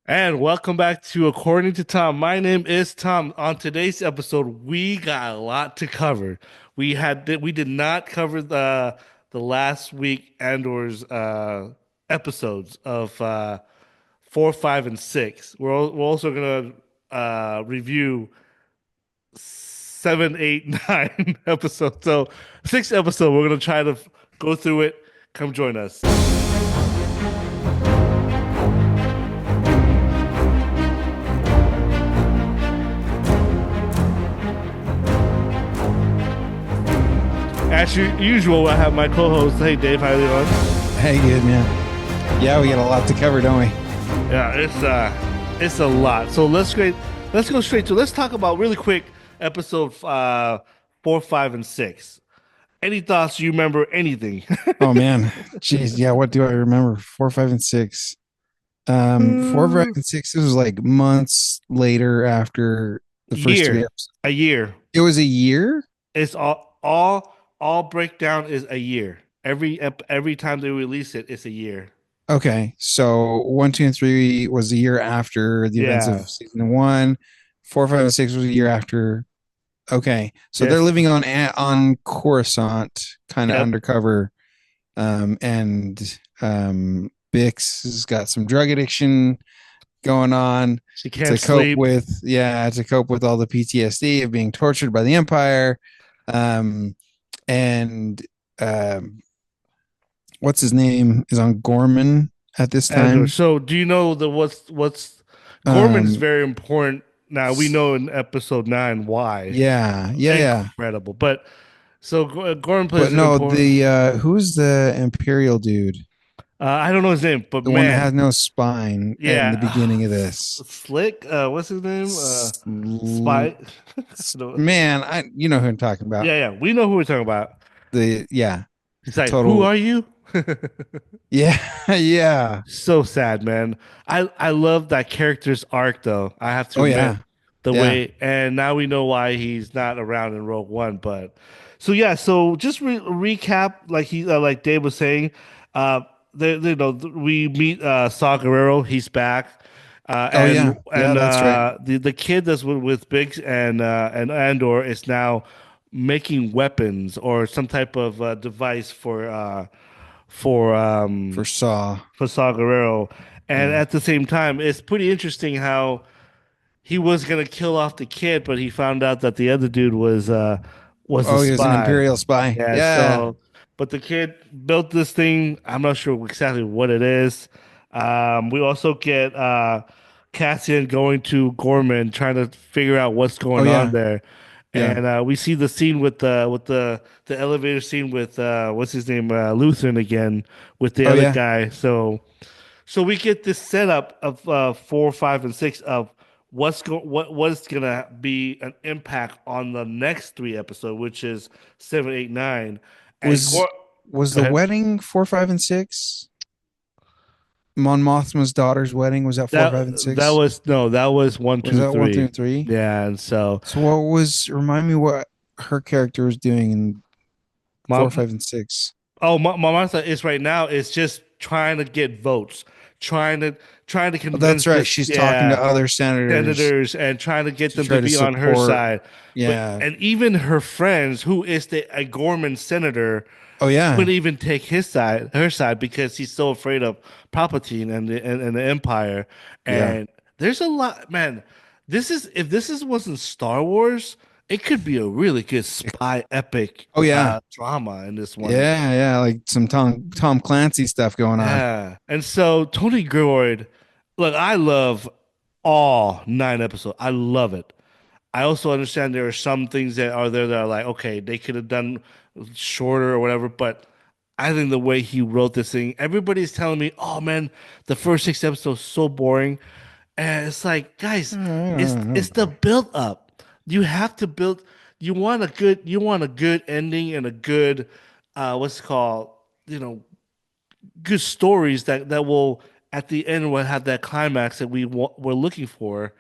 And welcome back to According to Tom. My name is Tom. On today's episode, we got a lot to cover. We did not cover the last week Andor's episodes of 4, 5, and 6. We're also gonna review 7, 8, 9 episodes. So six episodes. We're gonna try to go through it. Come join us. As usual, I have my co-host. Hey, Dave, how you doing? Hey, good man. Yeah, we got a lot to cover, don't we? Yeah, it's a lot. So let's go straight to let's talk about really quick episode 4, 5, and 6. Any thoughts? You remember anything? Oh man, jeez, yeah. What do I remember? 4, 5, and 6. 4, 5, and 6. This was like months later after the first three Year, episodes. a year. It was a year. It's all breakdown is a year. Every time they release it, it's a year. Okay, so 1, 2, and 3 was a year after the events of Yeah. season one. 4, 5, and 6 was a year after. Okay, so they're Yes. living on Coruscant, kind of Yep. undercover, and Bix has got some drug addiction going on She to can't cope sleep. with all the PTSD of being tortured by the Empire. Um, and um, what's his name is on Gorman at this And time. so, do you know the what's Gorman is Um, very important. Now we know in episode 9 why. yeah, yeah, yeah. Incredible. But so Gorman But plays an no, important. the who's the Imperial dude? I don't know his name, but The one that man, has no spine in the yeah, beginning of this. Slick. What's his name? Sl- Spy. No. Man, I you know who I'm talking about. Yeah, yeah. We know who we're talking about. The yeah, He's like, "Who total are you?" yeah, yeah. So sad, man. I love that character's arc, though. I have to Oh admit, yeah. the Yeah. way, and now we know why he's not around in Rogue One. But so yeah, so just recap, like Dave was saying, uh, we meet Saw Gerrero. He's back, Oh yeah. Yeah, that's right. the kid that's with Biggs and Andor is now making weapons or some type of device for For Saw. Saw Gerrero. And Yeah. at the same time, it's pretty interesting how he was gonna kill off the kid, but he found out that the other dude was a Oh, he was an spy. Imperial spy. Yeah, Yeah. so but the kid built this thing. I'm not sure exactly what it is. We also get Cassian going to Gorman trying to figure out what's Oh going on yeah. there. Yeah. And we see the scene with the elevator scene with what's his name, Lutheran again with the Oh other yeah. guy. So we get this setup of 4, 5, and 6 of what's gonna be an impact on the next three episodes, which is 7, 8, 9. And Was was go the ahead. wedding 4, 5, and 6? Mon Mothma's daughter's wedding was that 4, That 5, and that 6? was no, that was one, Was two, that 1, 2, three. and 3? Yeah, and so So what was remind me what her character was doing in 4, mom, 5, and 6? Martha is right now is just trying to get votes, trying to trying to Oh, that's convince right. this, She's talking to yeah, other senators senators and trying to get to them to try to be on her support. side. But Yeah. and even her friends, who is a Gorman senator, Oh yeah. wouldn't even take her side, because he's so afraid of Palpatine and the Empire. Yeah. And there's a lot, man. This is if this is wasn't Star Wars, it could be a really good spy epic Oh yeah. drama in this one. Yeah, yeah, like some Tom Clancy stuff going on. Yeah. And so Tony Gilroy, look, I love all 9 episodes. I love it. I also understand there are some things that are there that are like, okay, they could have done shorter or whatever, but I think the way he wrote this thing, everybody's telling me, oh man, the first 6 episodes so boring. And it's like, guys, it's the build up. You have to build you want a good ending and a good what's it called, you know, good stories that will at the end will have that climax that we're looking for.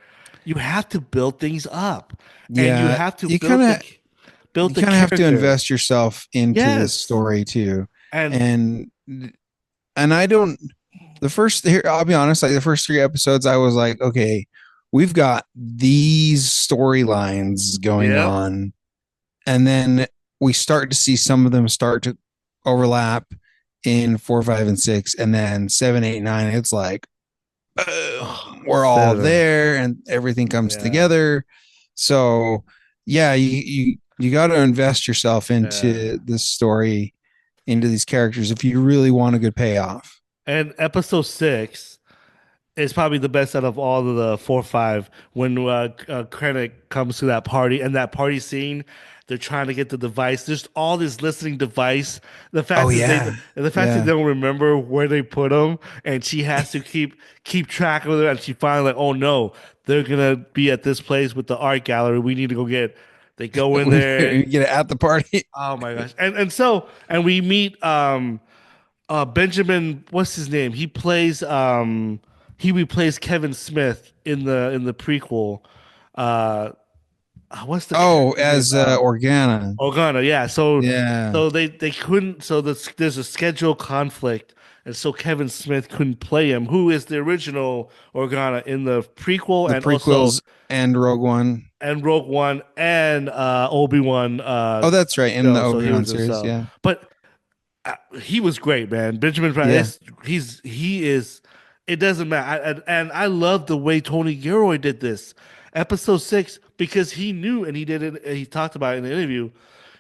You have to build things up, and you Yeah, have to you kind of build you the kind of have to character. invest yourself into this Yes, story too. and And and I don't. The first here, I'll be honest, like the first three episodes, I was like, okay, we've got these storylines going Yep. on, and then we start to see some of them start to overlap in 4, 5, and 6, and then 7, 8, 9. It's like, boom, we're all Seven. there, and everything comes Yeah. together. So, yeah, you got to invest yourself Yeah. into this story, into these characters, if you really want a good payoff. And episode six is probably the best out of all of the four, five. When Krennic comes to that party and that party scene, they're trying to get the device. There's all this listening device. Oh yeah, The fact that yeah. they don't remember where they put them, and she has to keep track of it. And she finally like, oh no, they're gonna be at this place with the art gallery. We need to go get. They go in We there. get it at the party. Oh my gosh. And we meet Benjamin, what's his name? He replaced Kevin Smith in the prequel. Uh what's the Oh, character's name? as Organa. Organa, yeah. So Yeah, they couldn't there's a schedule conflict, and so Kevin Smith couldn't play him, who is the original Organa in the prequel the and also prequels and Rogue One. and Rogue One and Obi-Wan Oh, that's right, in the show. So he Obi-Wan was series. himself. Yeah, But he was great, man. Benjamin yeah. Price, he is. It doesn't matter, and I love the way Tony Gilroy did this episode six because he knew, and he did it. He talked about it in the interview.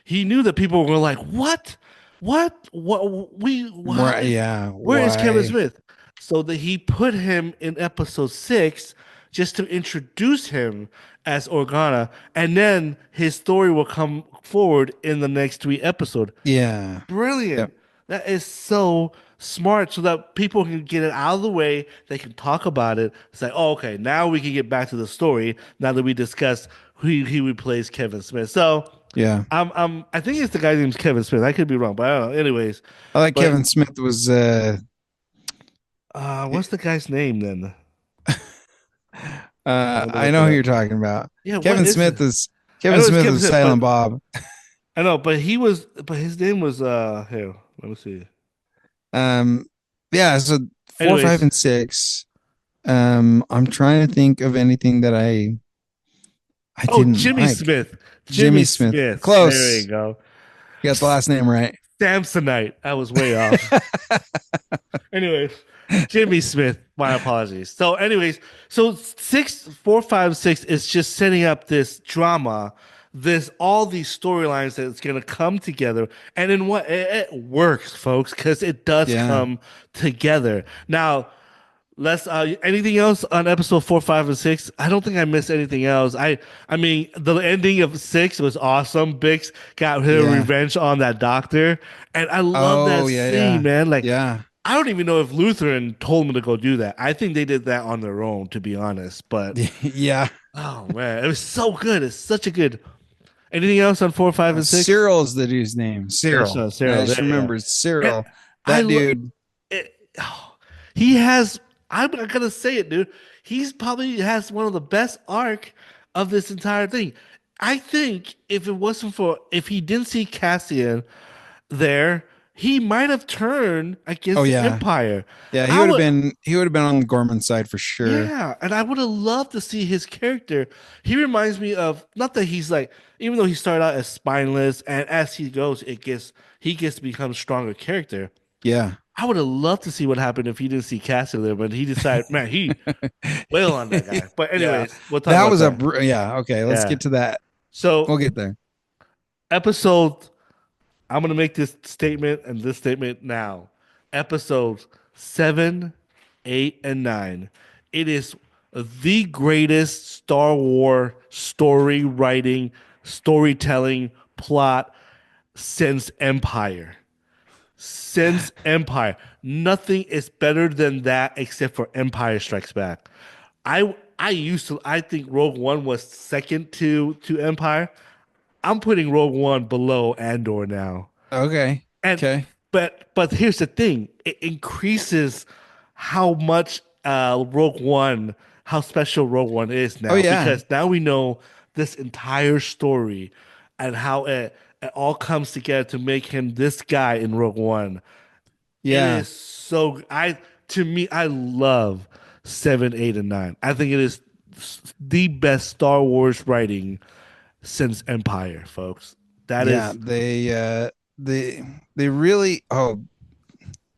He knew that people were like, "What? What? How Right, is yeah. where is Kevin Why? Smith?" So that he put him in episode six just to introduce him as Organa, and then his story will come forward in the next three episodes. Yeah. Yep. Brilliant. That is so smart so that people can get it out of the way. They can talk about it. It's like, oh, okay, now we can get back to the story now that we discussed who he replaced Kevin Smith. So Yeah. I think it's the guy's name's Kevin Smith. I could be wrong, but I don't know. Anyways, I like but Kevin Smith was what's the guy's name then? I'm gonna I look it know who up. you're talking about. Yeah, what Kevin is it? Smith is I Kevin know it's Smith Kevin is Smith, Silent but Bob. I know, but he was, but his name was here. Let me see. Um yeah, so 4, 5, Anyways, and 6. I'm trying to think of anything that I oh, didn't Jimmy like. Smith. Jimmy Jimmy Smith. Smith. There you Close. go. You got the last name right. Samsonite. I was way off. Anyways, Jimmy Smith. My apologies. So, anyways, so six, four, five, six is just setting up this drama, this all these storylines that it's gonna come together, and in what it works, folks, because it does Yeah. come together. Now, let's anything else on episode four, five, and six? I don't think I missed anything else. I mean the ending of six was awesome. Bix got her Yeah. revenge on that doctor. And I love that Oh, yeah, scene, yeah. man. Like Yeah. I don't even know if Lutheran told him to go do that. I think they did that on their own, to be honest. But Yeah. oh man, it was so good. It's such a good. Anything else on four, five, and six? Cyril's the dude's name. Yes, Cyril. I Cyril. just There you go. remember And Cyril. I That love dude. it. Oh, he has. I'm not gonna say it, dude. He's probably has one of the best arc of this entire thing. I think if it wasn't for if he didn't see Cassian there, he might have turned Oh against the yeah. Empire. Yeah, I would. he would have been on Gorman's side for sure. Yeah, and I would have loved to see his character. He reminds me of not that he's like, even though he started out as spineless, and as he goes, he gets to become a stronger character. Yeah. I would have loved to see what happened if he didn't see Cassie there, but he decided, man, he wail on that guy. But Yeah. anyways, we'll talk That about was that. yeah, okay, let's Yeah. get to that. We'll So get there. episode, I'm gonna make this statement and this statement now. Episodes seven, eight, and nine. It is the greatest Star Wars story writing, storytelling plot since Empire. Since Empire. Nothing is better than that except for Empire Strikes Back. I think Rogue One was second to Empire. I'm putting Rogue One below Andor now. Okay. And Okay. but here's the thing. It increases how much Rogue One, how special Rogue One is Oh now yeah. because now we know this entire story and how it all comes together to make him this guy in Rogue One. It Yeah. is so I to me, I love 7, 8, and 9. I think it is the best Star Wars writing since Empire, folks. That Yeah, is, they really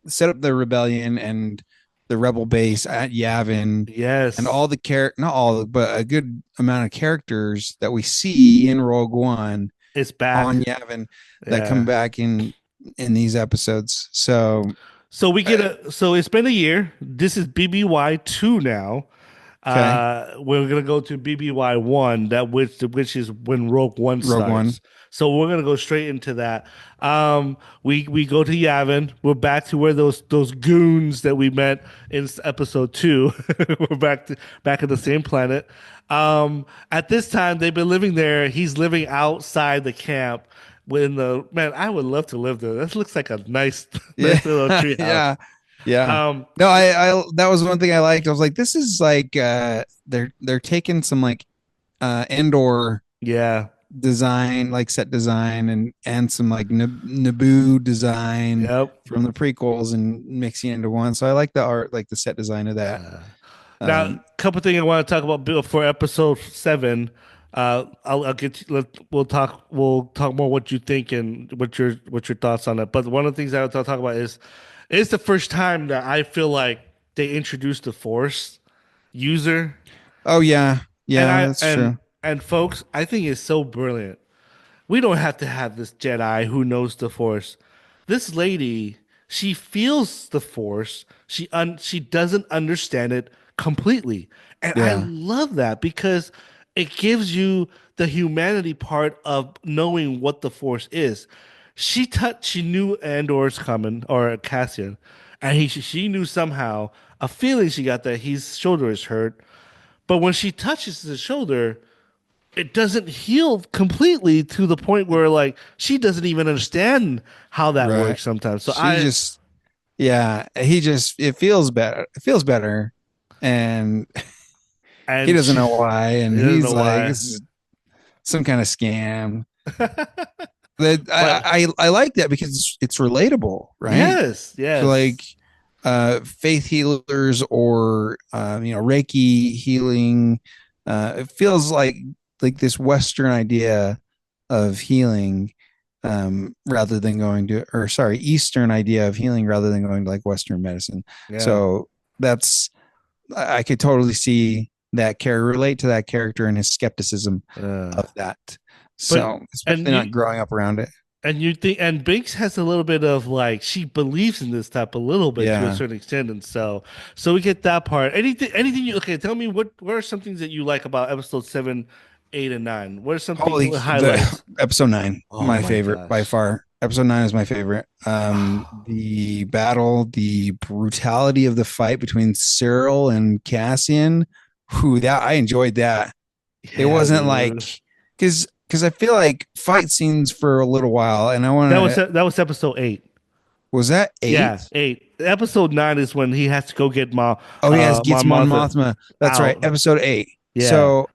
set up the rebellion and the rebel base at Yavin and yes, all the not all, but a good amount of characters that we see in Rogue One it's on back. Yavin that come Yeah. back in these episodes. So So we get uh, so it's been a year. This is BBY 2 now. okay, We're gonna go to BBY 1, that which is when Rogue One Rogue One. starts. So we're gonna go straight into that. We go to Yavin. We're back to where those goons that we met in episode 2. We're back at the same planet. At this time, they've been living there. He's living outside the camp. When the man, I would love to live there. This looks like a nice, Yeah, nice little treehouse. yeah, yeah. Um, No, I that was one thing I liked. I was like, this is like they're taking some like Endor yeah, design, like set design, and some like Naboo design yep. from the prequels and mixing it into one. So I like the art, like the set design of that. Now, a Um, couple things I want to talk about for episode 7. I'll get you, we'll talk more what you think and what your thoughts on it. But one of the things I want to talk about is it's the first time that I feel like they introduced the Force user, oh yeah, and yeah, I that's true. and folks, I think it's so brilliant. We don't have to have this Jedi who knows the Force. This lady, she feels the Force. She doesn't understand it completely. And I Yeah, love that because it gives you the humanity part of knowing what the Force is. She knew Andor's coming or Cassian, and she knew somehow a feeling she got that his shoulder is hurt. But when she touches his shoulder, it doesn't heal completely to the point where like she doesn't even understand how that right. works sometimes. So She I just, yeah, he just it feels better. It feels better, and he and doesn't she know why, I and don't know he's like, why. this is some kind of scam. That But I like that because it's relatable, right? yes, So like yes. faith healers or Reiki healing, it feels like this Western idea of healing, rather than going to, or sorry, Eastern idea of healing rather than going to like Western medicine. Yeah. So that's I could totally see that character, relate to that character and his skepticism Uh, of that. but So especially and not you growing up around it. and you think and Binks has a little bit of like she believes in this type a little bit to a Yeah. certain extent, and so we get that part. Anything you okay? Tell me what are some things that you like about episode 7, 8, and 9? What are some things Holy, the highlights? episode 9, Oh my my favorite by gosh. far. Episode 9 is my favorite. The battle, the brutality of the fight between Cyril and Cassian. Who that I enjoyed that. It Yeah, wasn't dude. like because I feel like fight scenes for a little while, and I want to. That was episode 8. Was that Yeah, eight? 8. Episode 9 is when he has to go get Oh yes, gets Mon Mon Mothma Mothma. That's right, out. episode 8. Yeah. So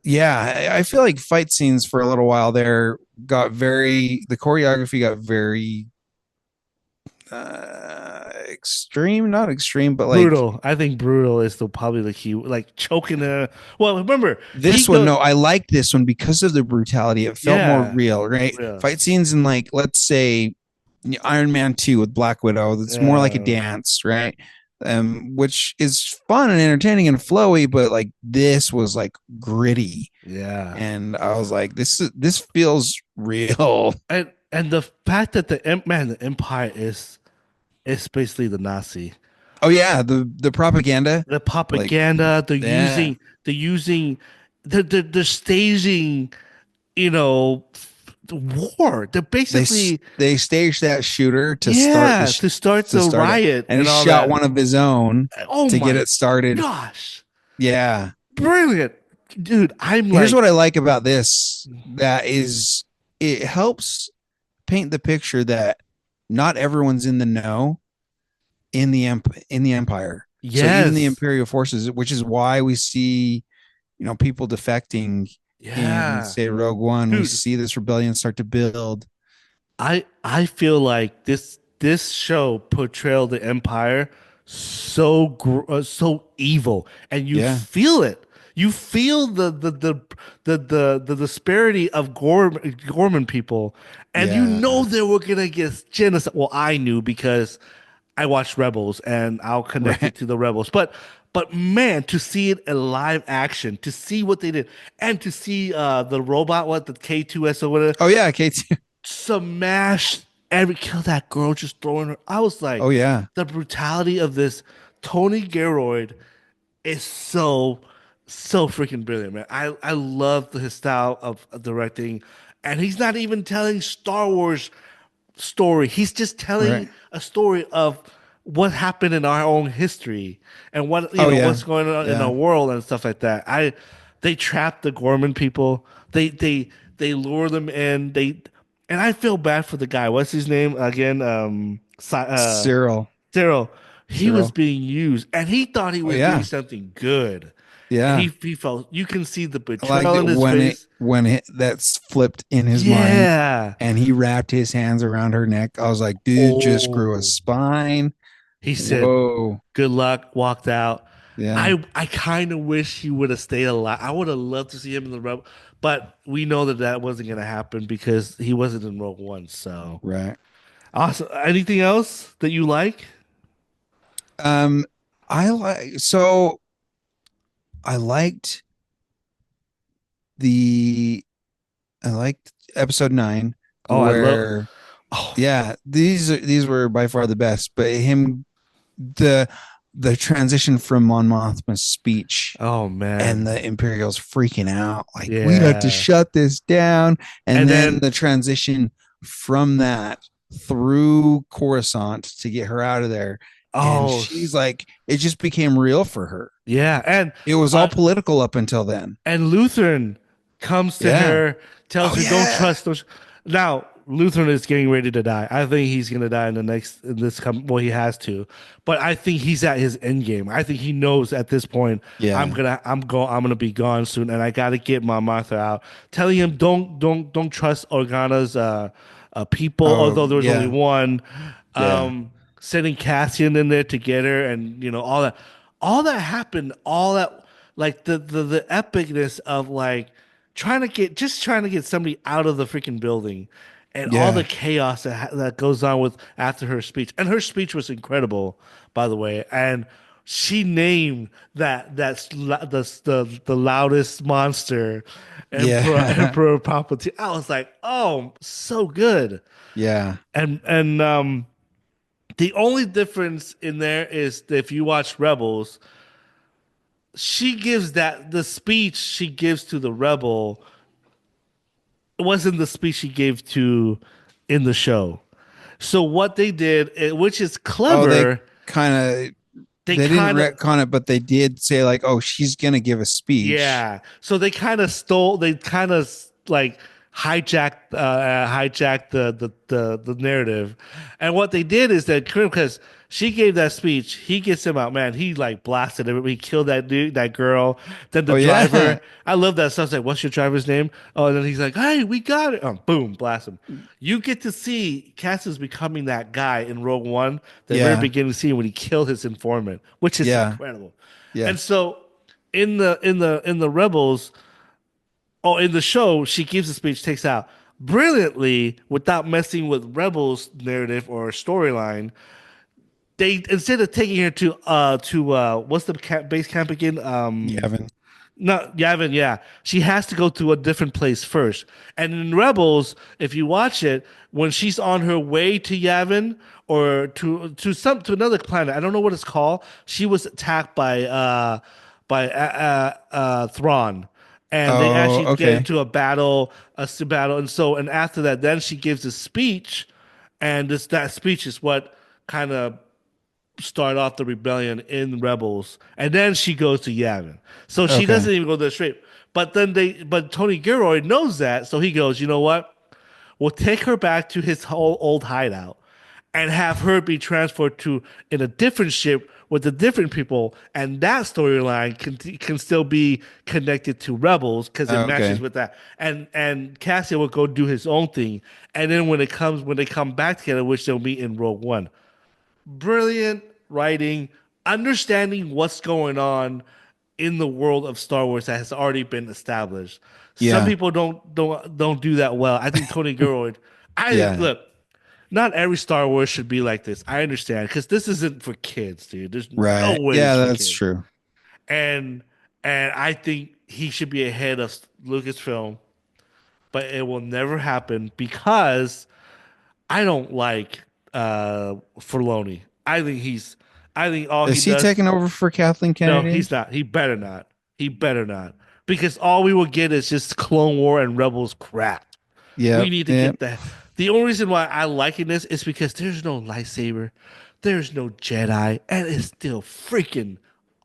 yeah, I feel like fight scenes for a little while there got very. The choreography got very extreme, not extreme, but like Brutal. I think brutal is probably the key. Like choking her. Well, remember, he this one. go No, I liked this one because of the brutality. It felt more yeah. real, right? Yeah. Fight scenes in like, let's say, Iron Man 2 with Black Widow. It's more like a Yeah. dance, right? Which is fun and entertaining and flowy, but like this was like gritty, Yeah. and I was like, this feels real. And the fact that the Empire is basically the Nazi. Oh yeah, the propaganda, The like propaganda, yeah, the using the staging, you know, war. They're they basically they staged that shooter to start yeah, to start to the start it, riot and he and all shot that. one of his own Oh to get my it started. gosh. Yeah. Brilliant. Dude, I'm Here's like, what I like about this. That is, it helps paint the picture that not everyone's in the know in the empire. So even the yes. imperial forces, which is why we see, people defecting in Yeah. say Rogue One. We Dude, see this rebellion start to build. I feel like this show portrayed the Empire so evil, and you Yeah. feel it. You feel the disparity of Gorman people, and you know Yeah. they were gonna get genocide. Well, I knew because I watched Rebels, and I'll connect Right. it to the Rebels. But man, to see it in live action, to see what they did, and to see the robot, what the K2S or whatever, Oh yeah, Kate. smash every kill that girl just throwing her. I was like, Oh yeah. the brutality of this Tony Geroid is so freaking brilliant, man. I love his style of directing, and he's not even telling Star Wars story. He's just telling Right. a story of what happened in our own history and what Oh what's yeah. going on in our Yeah. world and stuff like that. They trap the Gorman people. They lure them in. And I feel bad for the guy. What's his name again? Cyril. Cyril. He was Cyril. being used, and he thought he Oh was doing yeah. something good. And Yeah. he felt you can see the I liked betrayal it in his face. when it that's flipped in his mind Yeah. and he wrapped his hands around her neck. I was like, dude just grew a Oh. spine. He said, Whoa. "Good luck." Walked out. Yeah. I kind of wish he would have stayed alive. I would have loved to see him in the Rebel, but we know that that wasn't going to happen because he wasn't in Rogue One. So Right. awesome. Anything else that you like? Um, so I liked the I liked episode 9 Oh, I love. where Oh, yeah, these were by far the best, but him the the transition from Mon Mothma's speech oh and man, the Imperials freaking out, like we have to yeah. shut this down, and And then then the transition from that through Coruscant to get her out of there, and oh she's like, it just became real for her. yeah, It was all uh, political up until then. and Lutheran comes to Yeah. her, tells Oh her, "Don't yeah. trust those." Now, Lutheran is getting ready to die. I think he's gonna die in the next in this come. Well, he has to, but I think he's at his end game. I think he knows at this point. Yeah. I'm gonna be gone soon, and I gotta get my Martha out. Telling him, don't trust Organa's people, Oh although there was only yeah. one. Yeah. Sending Cassian in there to get her, and all that happened, all that like the epicness of like trying to get somebody out of the freaking building, and all the Yeah. chaos that goes on with after her speech. And her speech was incredible, by the way. And she named the loudest monster, Yeah. Emperor Palpatine. I was like, oh, so good. Yeah. And the only difference in there is that if you watch Rebels, she gives that the speech she gives to the rebel wasn't the speech she gave to in the show. So what they did, which is Oh, they clever, kind of they they didn't kind of retcon it, but they did say like, "Oh, she's gonna give a speech." yeah. So they kind of stole. They kind of like hijacked the narrative, and what they did is that because she gave that speech, he gets him out. Man, he like blasted him. He killed that dude, that girl. Then the Oh yeah, driver. I love that stuff. It's like, what's your driver's name? Oh, and then he's like, hey, we got it. Oh, boom, blast him. You get to see Cassius becoming that guy in Rogue One, the very yeah, beginning scene when he killed his informant, which is yeah, incredible. yeah. And so in the Rebels, oh, in the show, she gives a speech, takes out brilliantly without messing with Rebels narrative or storyline. They instead of taking her to what's the base camp again? Yavin. No, Yavin, yeah. She has to go to a different place first. And in Rebels, if you watch it, when she's on her way to Yavin or to another planet, I don't know what it's called. She was attacked by Thrawn, and they Oh, actually get okay, into a battle, and after that, then she gives a speech, and that speech is what kind of start off the rebellion in Rebels, and then she goes to Yavin. So she okay, doesn't even go there straight. But Tony Gilroy knows that, so he goes, you know what? We'll take her back to his whole old hideout, and have her be transferred to in a different ship with the different people, and that storyline can still be connected to Rebels because it matches okay. with that. And Cassian will go do his own thing, and then when they come back together, which they'll meet in Rogue One. Brilliant writing, understanding what's going on in the world of Star Wars that has already been established. Some Yeah. people don't do that well. I think Tony Gilroy. I Yeah. look. Not every Star Wars should be like this. I understand because this isn't for kids, dude. There's no Right. way this Yeah, is for that's kids. true. And I think he should be ahead of Lucasfilm, but it will never happen because I don't like Filoni. I think all he Is he does. taking over for Kathleen No, Kennedy? he's not. He better not. He better not. Because all we will get is just Clone War and Rebels crap. We Yep. need to Yep. get that. The only reason why I liking this is because there's no lightsaber, there's no Jedi, and it's still freaking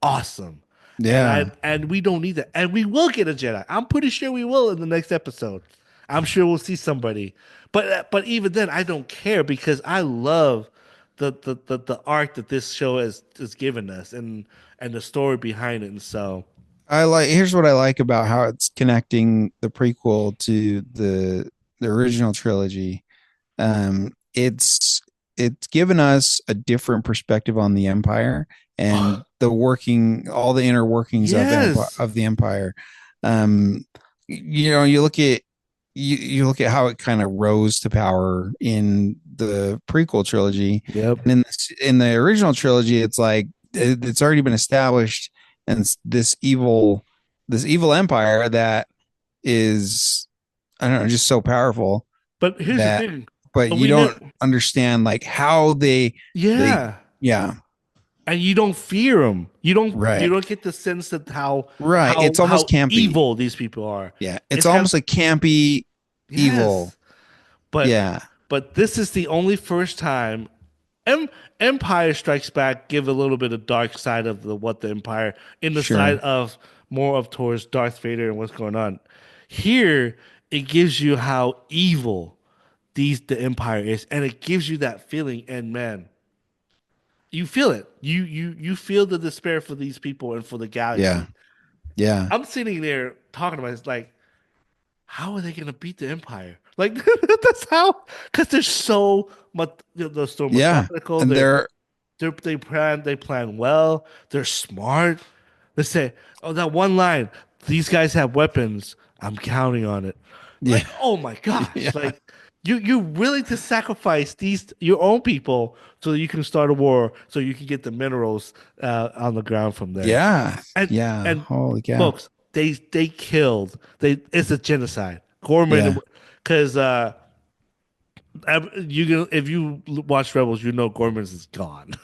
awesome. Yeah. And we don't need that. And we will get a Jedi. I'm pretty sure we will in the next episode. I'm sure we'll see somebody. But even then, I don't care because I love the arc that this show has given us and the story behind it. And so, I like here's what I like about how it's connecting the prequel to the original trilogy. It's given us a different perspective on the Empire and the working, all the inner workings yes. of the Empire. Um, you look at you look at how it kind of rose to power in the prequel trilogy, Yep. and in the original trilogy, it's like it's already been established, and this evil empire that is, I don't know, just so powerful But here's the that, thing. but you We don't never understand like how they Yeah. yeah, And you don't fear them. You right, don't get the sense that right, it's almost how campy. evil these people are. Yeah, it's It's kind almost like campy evil. yes. But Yeah, this is the only first time em, Empire Strikes Back give a little bit of dark side of what the Empire in the side sure. of more of towards Darth Vader and what's going on. Here it gives you how evil the Empire is, and it gives you that feeling. And man, you feel it. You feel the despair for these people and for the Yeah, galaxy. yeah, I'm sitting there talking about it, it's like, how are they gonna beat the Empire? Like that's how because they're so much they're so yeah. methodical. And they're They plan well. They're smart. They say, oh, that one line. These guys have weapons. I'm counting on it. yeah, Like, oh my yeah, gosh! Like, you're willing to sacrifice these your own people so that you can start a war, so you can get the minerals on the ground from there. yeah, And yeah. and Holy cow. folks, they killed. They It's a genocide. Gorman, Yeah, because you can if you watch Rebels, you know Gorman's is gone,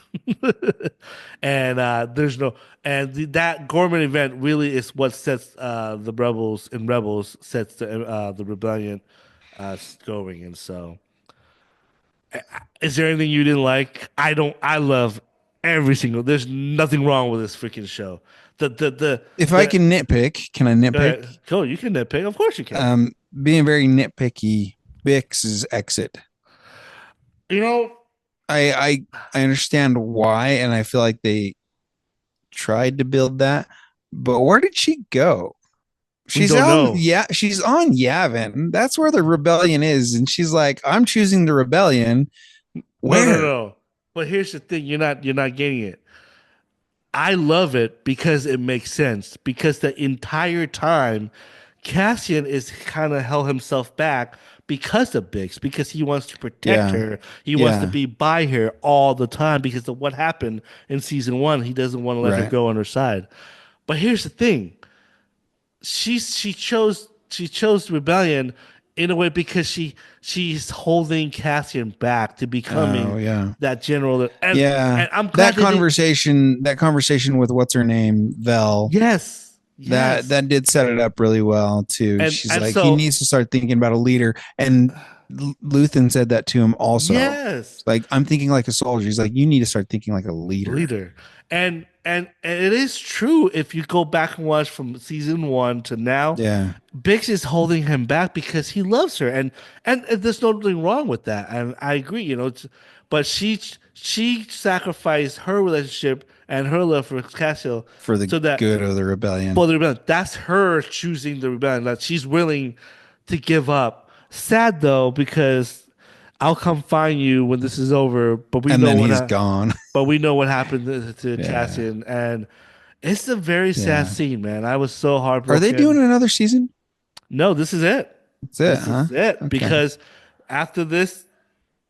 and there's no that Gorman event really is what sets the Rebels sets the rebellion going, and so is there anything you didn't like? I don't. I love every single. There's nothing wrong with this freaking show. if I The can nitpick, can I nitpick? Cool. You can nitpick. Of course you can. Being very nitpicky, Bix's exit. You know, I I I understand why, and I feel like they tried to build that, but where did she go? we She's don't on, know. yeah, she's on Yavin. That's where the rebellion is, and she's like, I'm choosing the rebellion. No, no, Where? no. But here's the thing: you're not getting it. I love it because it makes sense. Because the entire time, Cassian is kind of held himself back because of Biggs, because he wants to protect Yeah, her. He wants to yeah, be by her all the time because of what happened in season one. He doesn't want to let her right. go on her side. But here's the thing: she chose rebellion in a way because she's holding Cassian back to becoming Oh yeah, that general. yeah. And I'm glad they did. That conversation with what's her name, Vel, Yes, that yes. did set it up really well too. She's And like, he so needs to start thinking about a leader, and Luthen said that to him also. yes, Like, I'm thinking like a soldier. He's like, you need to start thinking like a leader. leader. And it is true if you go back and watch from season one to now, Yeah, Bix is holding him back because he loves her and there's nothing wrong with that. And I agree, but she sacrificed her relationship and her love for Cassiel for the so that good of the rebellion. for the rebellion. That's her choosing the rebellion that she's willing to give up. Sad though, because I'll come find you when this is over, And then he's gone. but we know what happened to Yeah. Cassian, and it's a very sad Yeah. scene, man. I was so Are they doing heartbroken. another season? No, this is it. That's it, This huh? is it Okay. because after this,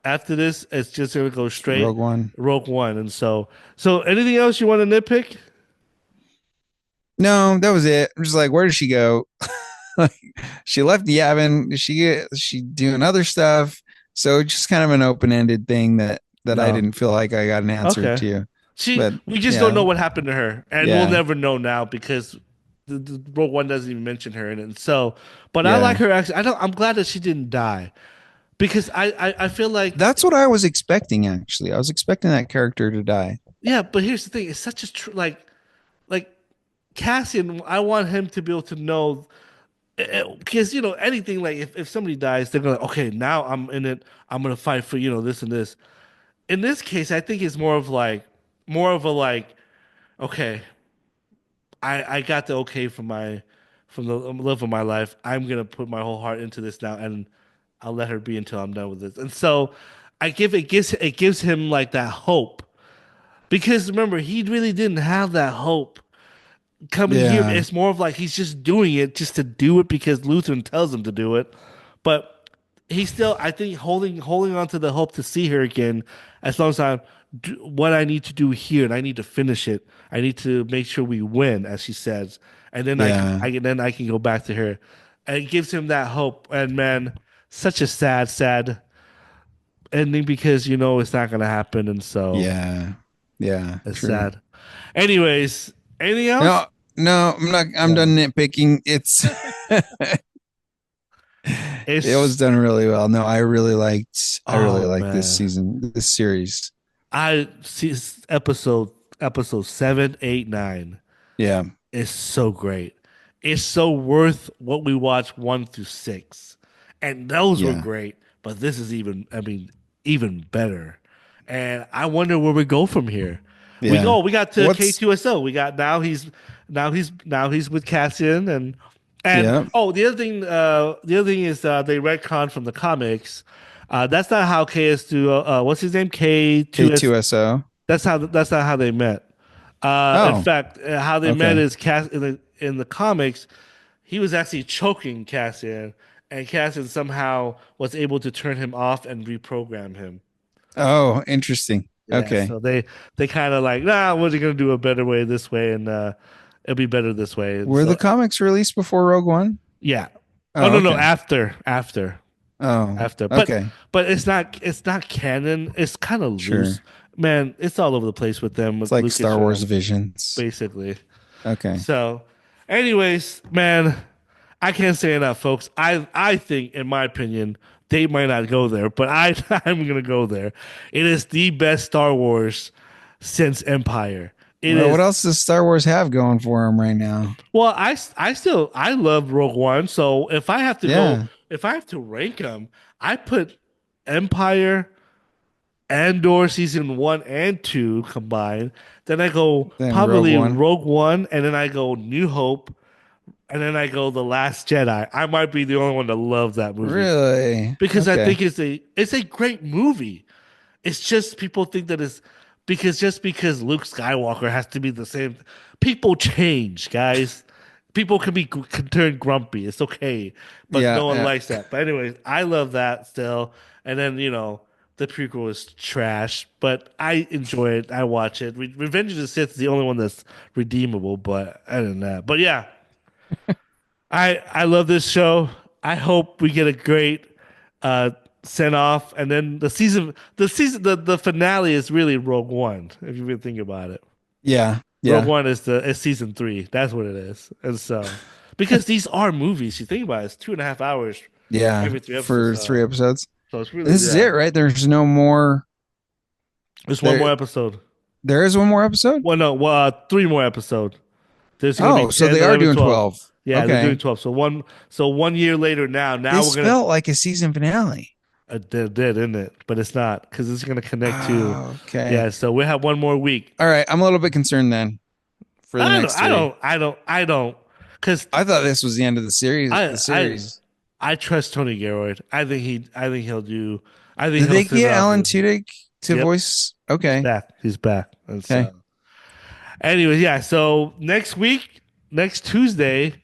it's just gonna go straight Rogue One. Rogue One, and so anything else you want to nitpick? No, that was it. I'm just like, where did she go? Like, she left Yavin. She doing other stuff? So just kind of an open-ended thing that I No. didn't feel like I got an answer Okay. to. She, But we just don't yeah, know what happened to her, and we'll yeah, never know now because the Rogue One doesn't even mention her in it. So, but I like yeah. her. Actually, I don't. I'm glad that she didn't die because I feel like That's what I was expecting, actually. I was expecting that character to die. yeah. But here's the thing: it's such a like Cassian. I want him to be able to know because anything like if somebody dies, they're gonna okay now I'm in it. I'm gonna fight for this and this. In this case, I think it's more of a like okay. I got the okay from the love of my life. I'm gonna put my whole heart into this now, and I'll let her be until I'm done with this. And so, it gives him like that hope because remember he really didn't have that hope coming here. Yeah, It's more of like he's just doing it just to do it because Lutheran tells him to do it. But he's still, I think, holding on to the hope to see her again. As long as I do what I need to do here, and I need to finish it. I need to make sure we win, as she says, and then yeah, I can go back to her. And it gives him that hope. And man, such a sad ending because it's not gonna happen, and so yeah, yeah. it's True. sad. Anyways, anything else? No, no, I'm not. I'm No. done nitpicking. It's it was It's done really well. No, I really liked. I really oh liked this man. season, this series. I see episode 7, 8, 9 Yeah, is so great. It's so worth what we watched 1 through 6. And those were yeah, great, but this is even better. And I wonder where we go from here. yeah. We got to What's K2SO. We got now he's with Cassian and yeah? oh the other thing is they retcon from the comics. That's not how KS2 what's his name K2S K2SO. that's not how they met. In Oh, fact, how they met okay. is Cass in the comics. He was actually choking Cassian, and Cassian somehow was able to turn him off and reprogram him. Oh, interesting. Yeah, Okay. so they kind of like, nah, we're gonna do a better way this way, and it'll be better this way. And Were the so, comics released before Rogue One? yeah. Oh Oh, no, no, okay. after, Oh, but okay. it's not canon. It's kind of loose, Sure. man. It's all over the place with them It's with like Star Wars Lucasfilm, Visions. basically. Okay. So, anyways, man, I can't say enough, folks. I think, in my opinion, they might not go there, but I'm gonna go there. It is the best Star Wars since Empire. It Well, what is. else does Star Wars have going for them right now? Well, I love Rogue One. So Yeah. if I have to rank them, I put Empire, Andor season 1 and 2 combined. Then I go Then Rogue probably One. Rogue One, and then I go New Hope, and then I go The Last Jedi. I might be the only one that loves that movie Really? because I Okay. think it's a great movie. It's just people think that it's because just because Luke Skywalker has to be the same. People change, guys. People can turn grumpy. It's okay, but Yeah, no one yeah. likes that. But anyways, I love that still. And then the prequel is trash, but I enjoy it. I watch it. Revenge of the Sith is the only one that's redeemable. But other than that, but yeah, I love this show. I hope we get a great uh sent off, and then the finale is really Rogue One. If you really think about it, Yeah. Rogue Yeah. One is season 3. That's what it is, and so because these are movies, you think about it, it's 2.5 hours Yeah. every 3 episodes. For three episodes. So it's really This is it, right? There's no more There's one there more episode. there is one more episode? Well, no, 3 more episodes. There's gonna be Oh, so 10, they are 11, doing 12. 12. Yeah, they're doing Okay. 12. So 1 year later now we're This gonna felt like a season finale. did, isn't it? But it's not because it's gonna connect to Oh, okay. yeah. So we have one more week. All right. I'm a little bit concerned then for the next three. I don't, because I thought this was the end of the series. I The I series. I trust Tony Garroyd. I think he'll do. I think Did he'll they sit get out Alan this. Tudyk to Yep, voice? he's Okay. back. He's back. And Okay. so, anyways, yeah. So next week, next Tuesday,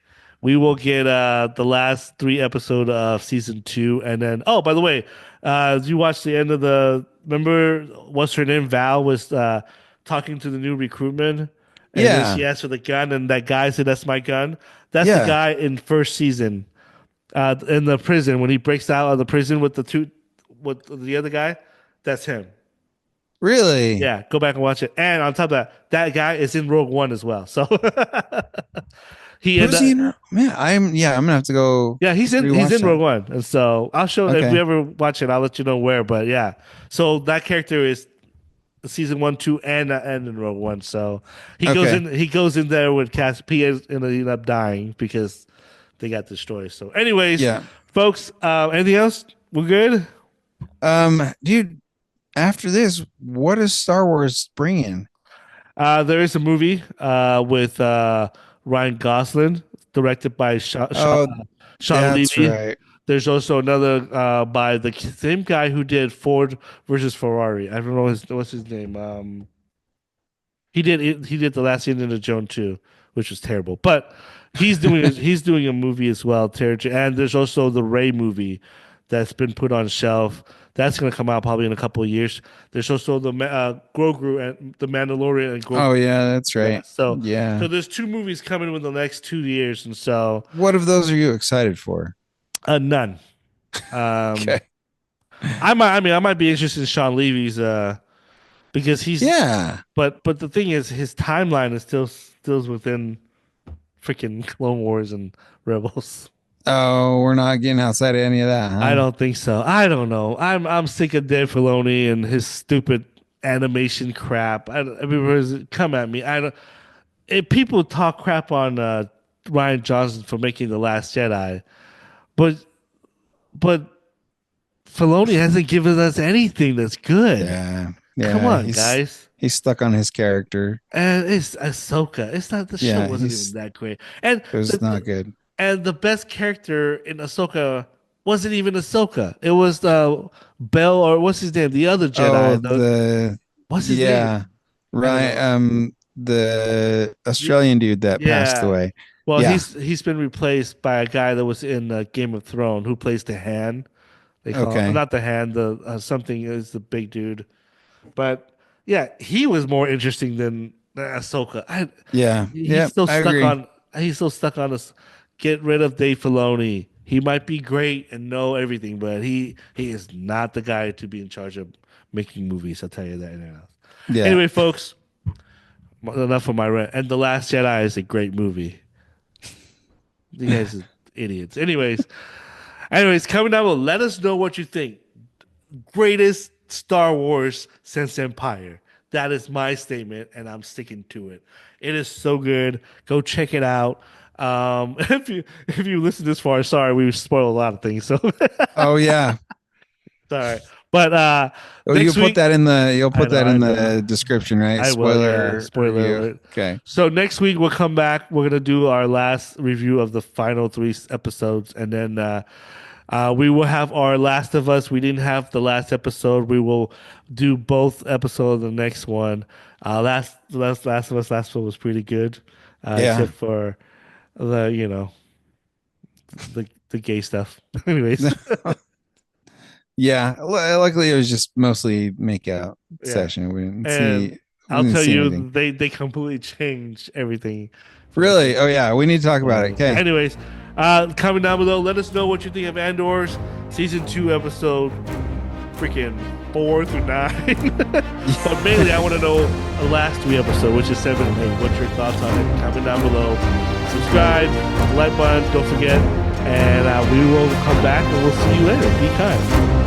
we will get the last three episode of season two, and then by the way, did you watch the end of the? Remember, what's her name? Val was talking to the new recruitment, and then Yeah. she asked for the gun, and that guy said, "That's my gun." That's the Yeah. guy in first season, in the prison when he breaks out of the prison with the two, with the other guy. That's him. Really? Yeah, go back and watch it. And on top of that, that guy is in Rogue One as well. So he ended Who's he up, in? Man, I'm gonna have to go yeah, he's rewatch in Rogue that. One. And so I'll show if we Okay. ever watch it, I'll let you know where. But yeah, so that character is season one, two, and in Rogue One. So Okay. he goes in there with Cass P and he ended up dying because they got destroyed. So, anyways, Yeah. folks, anything else? We're good. Dude, after this, what is Star Wars bringing? There is a movie with Ryan Gosling, directed by Oh, Sean that's Levy. right. There's also another by the same guy who did Ford versus Ferrari. I don't know what's his name. He did the last Indiana Jones too, which was terrible. But he's doing a movie as well, Territory. And there's also the Ray movie that's been put on shelf. That's going to come out probably in a couple of years. There's also the Grogu and the Mandalorian and Grogu. Oh yeah, that's Yeah. right. So Yeah. there's two movies coming within the next 2 years, and so What of those are you excited for? none. Um, Okay. I might be interested in Sean Levy's because he's Yeah. but the thing is his timeline is still within freaking Clone Wars and Rebels. Oh, we're not getting outside of any of that, I huh? don't think so. I don't know. I'm sick of Dave Filoni and his stupid animation crap. Everybody's come at me. I don't. If people talk crap on Ryan Johnson for making the Last Jedi, but but Filoni hasn't given us anything that's good. Yeah. Come Yeah. on, guys. He's stuck on his character. And it's Ahsoka. It's not the show Yeah, wasn't even that great. And it was the not good. and the best character in Ahsoka wasn't even Ahsoka. It was Bell or what's his name? The other Oh, Jedi. What's his name? yeah. I don't Right. know. The Y- Australian dude that passed Yeah. away. Well, Yeah. he's been replaced by a guy that was in Game of Thrones who plays the hand. They call Okay. not the hand. The something is the big dude. But yeah, he was more interesting than Ahsoka. Yeah. Yeah. I agree. He's still stuck on us. Get rid of Dave Filoni. He might be great and know everything, but he is not the guy to be in charge of making movies. I'll tell you that. Yeah. Anyway, folks, enough of my rant. And The Last Jedi is a great movie. You guys are idiots. Anyways, coming down below, let us know what you think. Greatest Star Wars since Empire. That is my statement, and I'm sticking to it. It is so good. Go check it out. If you listen this far, sorry, we spoiled a lot of things. So Oh yeah. sorry. But Oh, next week, you'll put that I in know. the description, right? I will, yeah. Spoiler Spoiler review. alert. Okay. So next week we'll come back. We're gonna do our last review of the final three episodes, and then we will have our Last of Us. We didn't have the last episode. We will do both episodes of the next one. Last of Us last one was pretty good, Yeah. except for the the gay stuff. Anyways, Yeah. Luckily, it was just mostly make out yeah. session. And We I'll didn't tell see anything. you, they completely changed everything from the Really? first. Oh yeah. We need to talk about it. Okay. Anyways, comment down below. Let us know what you think of Andor's season two episode freaking 4 through 9. But mainly, I want to know the last three episodes, which is 7 and 8. What's your thoughts on it? Comment down below. Subscribe, like button, don't forget, and we will come back and we'll see you later. Be kind.